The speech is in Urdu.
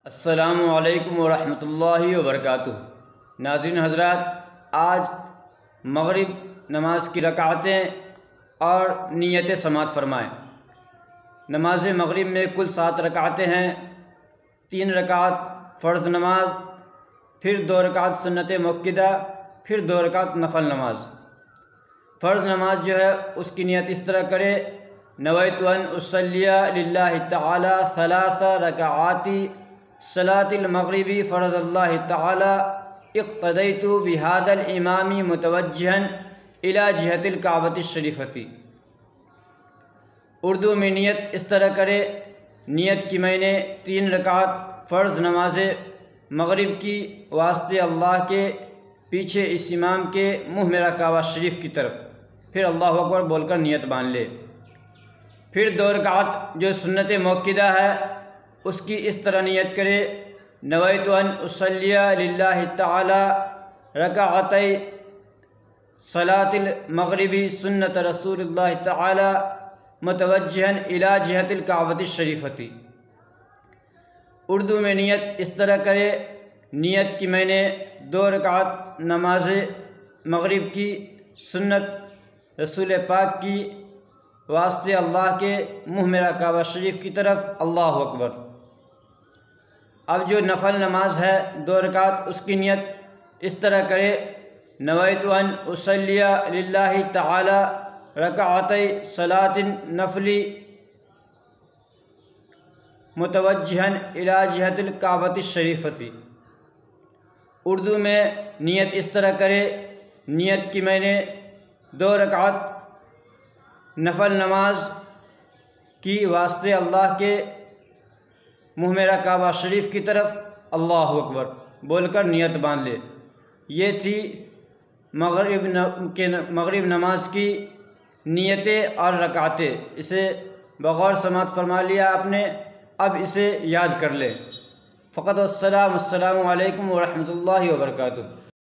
السلام علیکم ورحمۃ اللہ وبرکاتہ۔ ناظرین حضرات، آج مغرب نماز کی رکعتیں اور نیتیں سماعت فرمائیں۔ نماز مغرب میں کل 7 رکعتیں ہیں، 3 رکعت فرض نماز، پھر 2 رکعت سنت مؤکدہ، پھر 2 رکعت نفل نماز۔ فرض نماز جو ہے اس کی نیت اس طرح کرے: نویت ان اصلی للہ تعالی 3 رکعات صلاۃ المغربی فرض اللہ تعالی اقتدیت بہذا الامام متوجہا الی جہت الکعبۃ الشریفۃ۔ اردو میں نیت اس طرح کرے: نیت کی میں نے 3 رکعت فرض نماز مغرب کی واسطے اللہ کے، پیچھے اس امام کے منہ میرا کعبہ شریف کی طرف، پھر اللہ اکبر بول کر نیت باندھ لے۔ پھر 2 رکعت جو سنت مؤکدہ ہے اس کی اس طرح نیت کرے: نویت ان اصلی للہ تعالی رکعتی صلاۃ المغربی سنت رسول اللہ تعالی متوجہا الی جہت الکعبۃ الشریفۃ۔ اردو میں نیت اس طرح کرے: نیت کی میں نے 2 رکعت نماز مغرب کی سنت رسول پاک کی واسطے اللہ کے منہ میرا کعبہ شریف کی طرف، اللہ اکبر۔ اب جو نفل نماز ہے 2 رکعت، اس کی نیت اس طرح کرے: نویت ان اصلی للہ تعالی رکعتی صلاۃ النفل متوجہا الی جہت الکعبۃ الشریفۃ۔ اردو میں نیت اس طرح کرے: نیت کی میں نے 2 رکعت نفل نماز کی واسطے اللہ کے منہ میرا کعبہ شریف کی طرف، اللہ اکبر بول کر نیت باندھ لے۔ یہ تھی مغرب نماز کی نیتیں اور رکعتیں۔ اسے بغور سماعت فرما لیا آپ نے، اب اسے یاد کر لیں۔ فقط السلام علیکم ورحمۃ اللہ وبرکاتہ۔